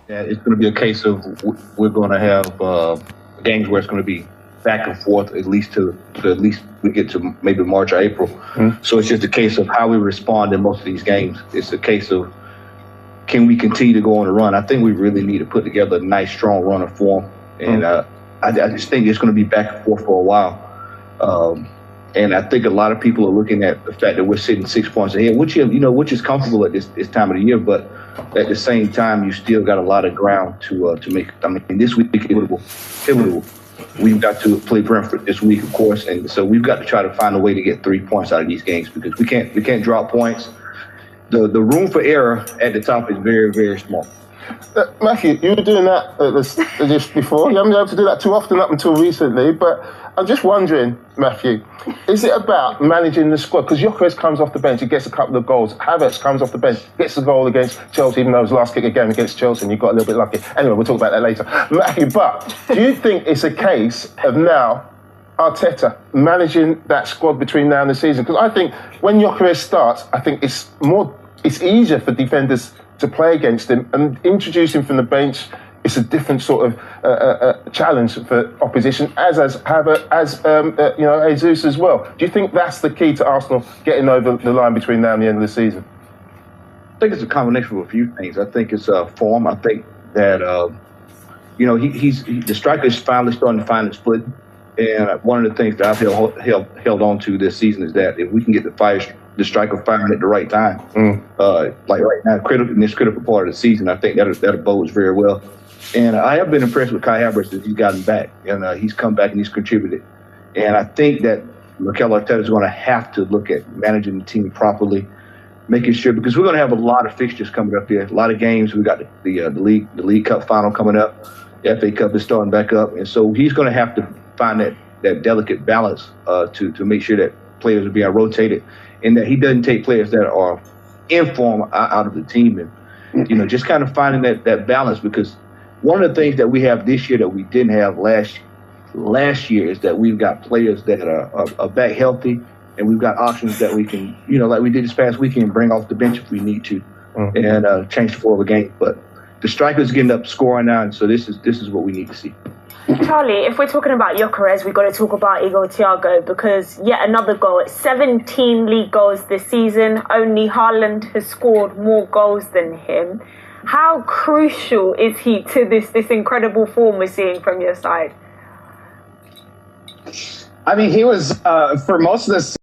that it's going to be a case of we're going to have games where it's going to be back and forth at least to at least we get to maybe March or April. So it's just a case of how we respond in most of these games. It's a case of can we continue to go on a run? I think we really need to put together a nice, strong run of form. And I just think it's going to be back and forth for a while. And I think a lot of people are looking at the fact that we're sitting 6 points ahead, which is comfortable at this time of the year. But at the same time, you still got a lot of ground to make. I mean, this week is pivotal. We've got to play Brentford this week, of course, and so we've got to try to find a way to get 3 points out of these games because we can't drop points. The room for error at the top is very, very small. Matthew, you were doing that just before. You haven't been able to do that too often up until recently, but I'm just wondering, Matthew, is it about managing the squad? Because Gyökeres comes off the bench, he gets a couple of goals. Havertz comes off the bench, gets a goal against Chelsea, even though it was last kick again against Chelsea, and you got a little bit lucky. Anyway, we'll talk about that later. Matthew, but do you think it's a case of now Arteta managing that squad between now and the season? Because I think when Gyökeres starts, I think it's easier for defenders to play against him, and introduce him from the bench. It's a different sort of challenge for opposition, as Jesus as well. Do you think that's the key to Arsenal getting over the line between now and the end of the season? I think it's a combination of a few things. I think it's form. I think that the striker is finally starting to find his foot. And one of the things that I've held on to this season is that if we can get the striker firing at the right time, like right now, in this critical part of the season, I think that bodes very well. And I have been impressed with Kai Havertz as he's gotten back, and he's come back and he's contributed. And I think that Mikel Arteta is going to have to look at managing the team properly, making sure, because we're going to have a lot of fixtures coming up here, a lot of games. We got the League Cup final coming up, the FA Cup is starting back up, and so he's going to have to find that delicate balance to make sure that players are being rotated, and that he doesn't take players that are in form out of the team, and just kind of finding that balance, because one of the things that we have this year that we didn't have last year is that we've got players that are back healthy, and we've got options that we can, like we did this past weekend, bring off the bench if we need to, and change the flow of the game. But the striker's getting up scoring now, and so this is what we need to see. Charlie, if we're talking about Gyökeres, we've got to talk about Igor Thiago, because yet another goal. 17 league goals this season. Only Haaland has scored more goals than him. How crucial is he to this incredible form we're seeing from your side? I mean, he was, for most of this